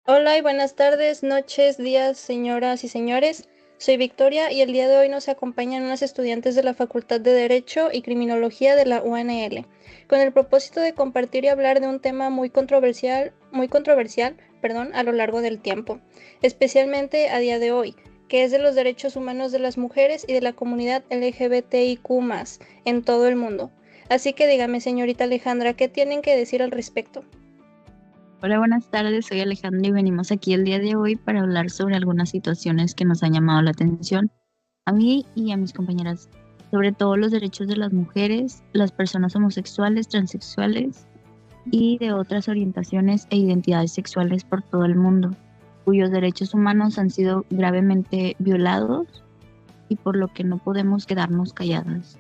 Hola y buenas tardes, noches, días, señoras y señores. Soy Victoria y el día de hoy nos acompañan unas estudiantes de la Facultad de Derecho y Criminología de la UNL, con el propósito de compartir y hablar de un tema muy controversial, a lo largo del tiempo, especialmente a día de hoy, que es de los derechos humanos de las mujeres y de la comunidad LGBTIQ+, en todo el mundo. Así que dígame, señorita Alejandra, ¿qué tienen que decir al respecto? Hola, buenas tardes, soy Alejandra y venimos aquí el día de hoy para hablar sobre algunas situaciones que nos han llamado la atención a mí y a mis compañeras, sobre todo los derechos de las mujeres, las personas homosexuales, transexuales y de otras orientaciones e identidades sexuales por todo el mundo, cuyos derechos humanos han sido gravemente violados y por lo que no podemos quedarnos calladas.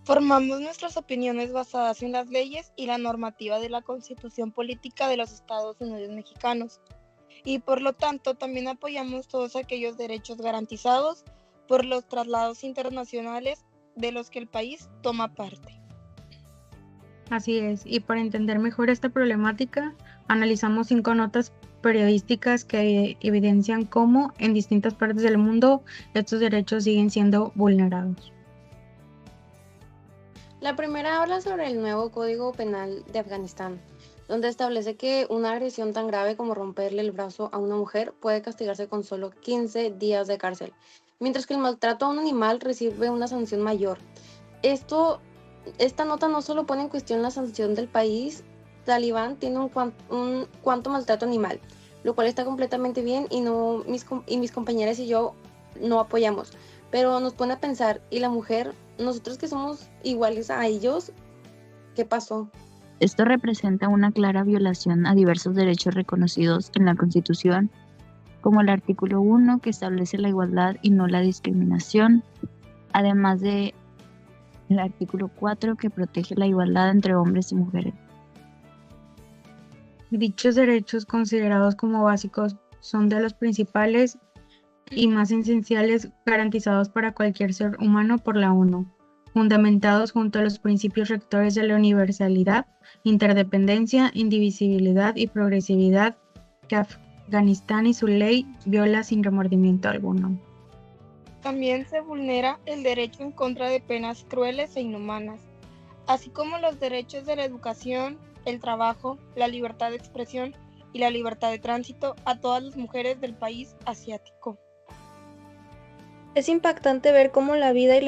Formamos nuestras opiniones basadas en las leyes y la normativa de la Constitución Política de los Estados Unidos Mexicanos, y por lo tanto también apoyamos todos aquellos derechos garantizados por los tratados internacionales de los que el país toma parte. Así es, y para entender mejor esta problemática, analizamos 5 notas periodísticas que evidencian cómo en distintas partes del mundo estos derechos siguen siendo vulnerados. La primera habla sobre el nuevo Código Penal de Afganistán, donde establece que una agresión tan grave como romperle el brazo a una mujer puede castigarse con solo 15 días de cárcel, mientras que el maltrato a un animal recibe una sanción mayor. Esta nota no solo pone en cuestión la sanción del país talibán, tiene un cuanto maltrato animal, lo cual está completamente bien y mis compañeras y yo no apoyamos, pero nos pone a pensar, ¿y la mujer? Nosotros que somos iguales a ellos, ¿qué pasó? Esto representa una clara violación a diversos derechos reconocidos en la Constitución, como el artículo 1 que establece la igualdad y no la discriminación, además de el artículo 4 que protege la igualdad entre hombres y mujeres. Dichos derechos considerados como básicos son de los principales y más esenciales garantizados para cualquier ser humano por la ONU, fundamentados junto a los principios rectores de la universalidad, interdependencia, indivisibilidad y progresividad que Afganistán y su ley viola sin remordimiento alguno. También se vulnera el derecho en contra de penas crueles e inhumanas, así como los derechos de la educación, el trabajo, la libertad de expresión y la libertad de tránsito a todas las mujeres del país asiático. Es impactante ver cómo la vida y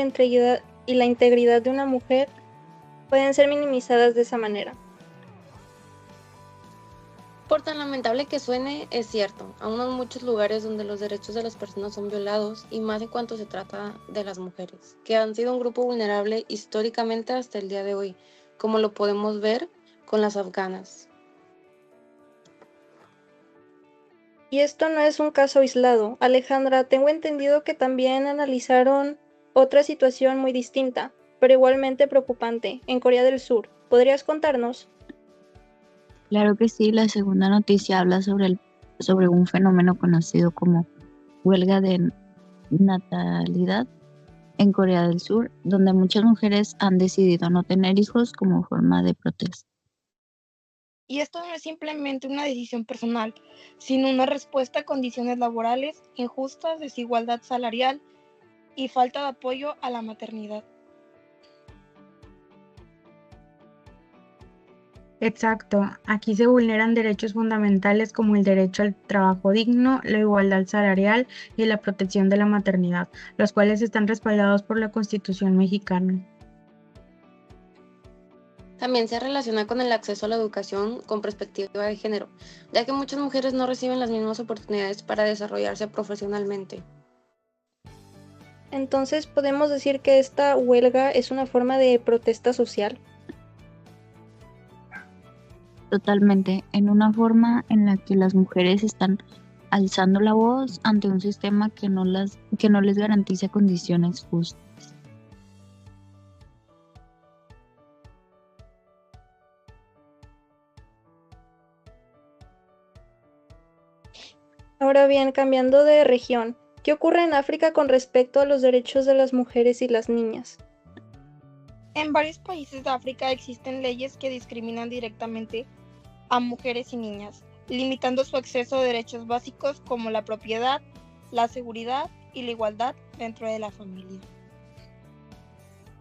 la integridad de una mujer pueden ser minimizadas de esa manera. Por tan lamentable que suene, es cierto, aún hay muchos lugares donde los derechos de las personas son violados, y más en cuanto se trata de las mujeres, que han sido un grupo vulnerable históricamente hasta el día de hoy, como lo podemos ver con las afganas. Y esto no es un caso aislado. Alejandra, tengo entendido que también analizaron otra situación muy distinta, pero igualmente preocupante, en Corea del Sur. ¿Podrías contarnos? Claro que sí, la segunda noticia habla sobre un fenómeno conocido como huelga de natalidad en Corea del Sur, donde muchas mujeres han decidido no tener hijos como forma de protesta. Y esto no es simplemente una decisión personal, sino una respuesta a condiciones laborales injustas, desigualdad salarial y falta de apoyo a la maternidad. Exacto, aquí se vulneran derechos fundamentales como el derecho al trabajo digno, la igualdad salarial y la protección de la maternidad, los cuales están respaldados por la Constitución mexicana. También se relaciona con el acceso a la educación con perspectiva de género, ya que muchas mujeres no reciben las mismas oportunidades para desarrollarse profesionalmente. Entonces, ¿podemos decir que esta huelga es una forma de protesta social? Totalmente, en una forma en la que las mujeres están alzando la voz ante un sistema que no les garantiza condiciones justas. Ahora bien, cambiando de región, ¿qué ocurre en África con respecto a los derechos de las mujeres y las niñas? En varios países de África existen leyes que discriminan directamente a mujeres y niñas, limitando su acceso a derechos básicos como la propiedad, la seguridad y la igualdad dentro de la familia.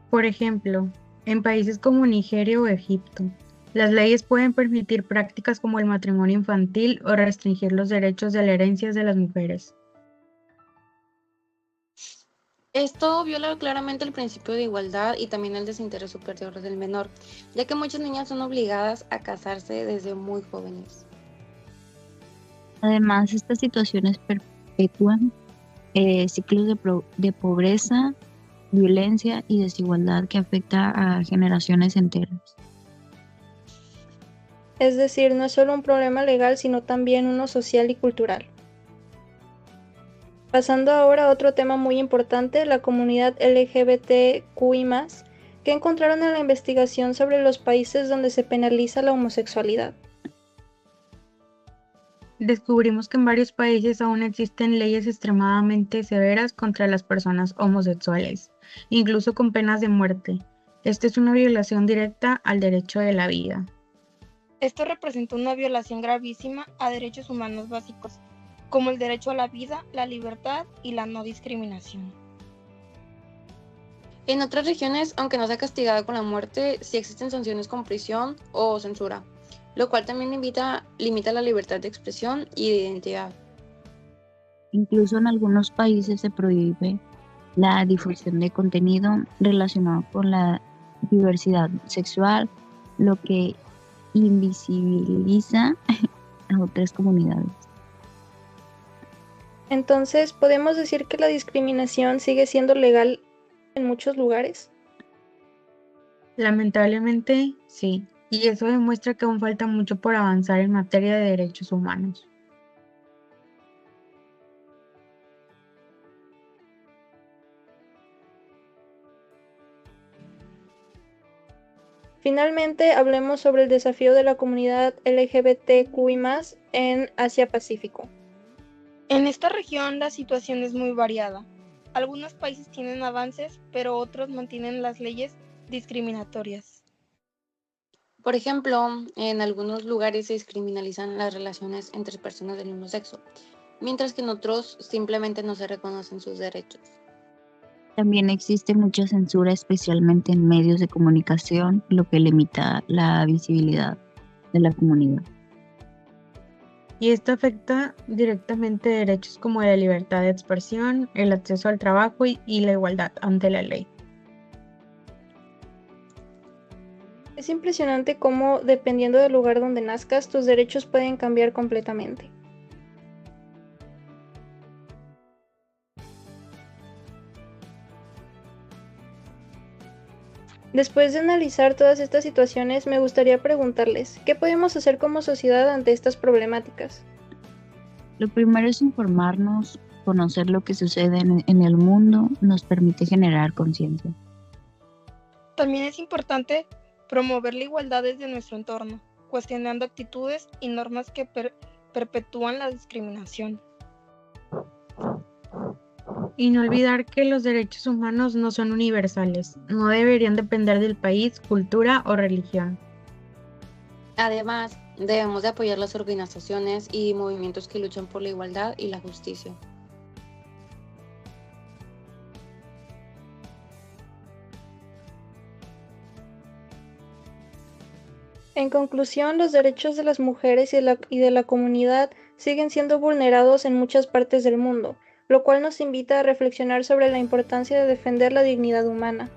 Por ejemplo, en países como Nigeria o Egipto, las leyes pueden permitir prácticas como el matrimonio infantil o restringir los derechos de la herencia de las mujeres. Esto viola claramente el principio de igualdad y también el desinterés superior del menor, ya que muchas niñas son obligadas a casarse desde muy jóvenes. Además, estas situaciones perpetúan ciclos de pobreza, violencia y desigualdad que afecta a generaciones enteras. Es decir, no es solo un problema legal, sino también uno social y cultural. Pasando ahora a otro tema muy importante, la comunidad LGBTQI+, que encontraron en la investigación sobre los países donde se penaliza la homosexualidad. Descubrimos que en varios países aún existen leyes extremadamente severas contra las personas homosexuales, incluso con penas de muerte. Esto es una violación directa al derecho de la vida. Esto representa una violación gravísima a derechos humanos básicos, como el derecho a la vida, la libertad y la no discriminación. En otras regiones, aunque no sea castigada con la muerte, sí existen sanciones con prisión o censura, lo cual también limita la libertad de expresión y de identidad. Incluso en algunos países se prohíbe la difusión de contenido relacionado con la diversidad sexual, lo que invisibiliza a otras comunidades. Entonces, ¿podemos decir que la discriminación sigue siendo legal en muchos lugares? Lamentablemente, sí, y eso demuestra que aún falta mucho por avanzar en materia de derechos humanos. Finalmente, hablemos sobre el desafío de la comunidad LGBTQI+ en Asia-Pacífico. En esta región la situación es muy variada. Algunos países tienen avances, pero otros mantienen las leyes discriminatorias. Por ejemplo, en algunos lugares se descriminalizan las relaciones entre personas del mismo sexo, mientras que en otros simplemente no se reconocen sus derechos. También existe mucha censura, especialmente en medios de comunicación, lo que limita la visibilidad de la comunidad. Y esto afecta directamente derechos como la libertad de expresión, el acceso al trabajo y la igualdad ante la ley. Es impresionante cómo, dependiendo del lugar donde nazcas, tus derechos pueden cambiar completamente. Después de analizar todas estas situaciones, me gustaría preguntarles, ¿qué podemos hacer como sociedad ante estas problemáticas? Lo primero es informarnos, conocer lo que sucede en el mundo, nos permite generar conciencia. También es importante promover la igualdad desde nuestro entorno, cuestionando actitudes y normas que perpetúan la discriminación. Y no olvidar que los derechos humanos no son universales, no deberían depender del país, cultura o religión. Además, debemos de apoyar las organizaciones y movimientos que luchan por la igualdad y la justicia. En conclusión, los derechos de las mujeres y de la comunidad siguen siendo vulnerados en muchas partes del mundo, lo cual nos invita a reflexionar sobre la importancia de defender la dignidad humana.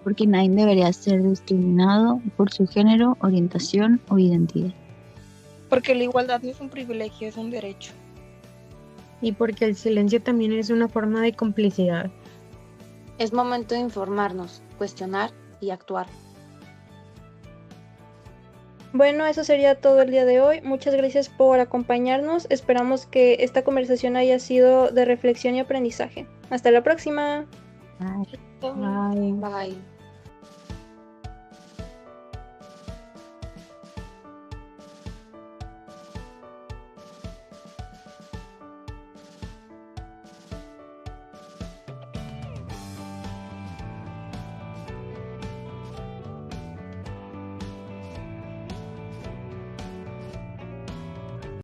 Porque nadie debería ser discriminado por su género, orientación o identidad. Porque la igualdad no es un privilegio, es un derecho. Y porque el silencio también es una forma de complicidad. Es momento de informarnos, cuestionar y actuar. Bueno, eso sería todo el día de hoy. Muchas gracias por acompañarnos. Esperamos que esta conversación haya sido de reflexión y aprendizaje. Hasta la próxima. Bye. Bye. Bye.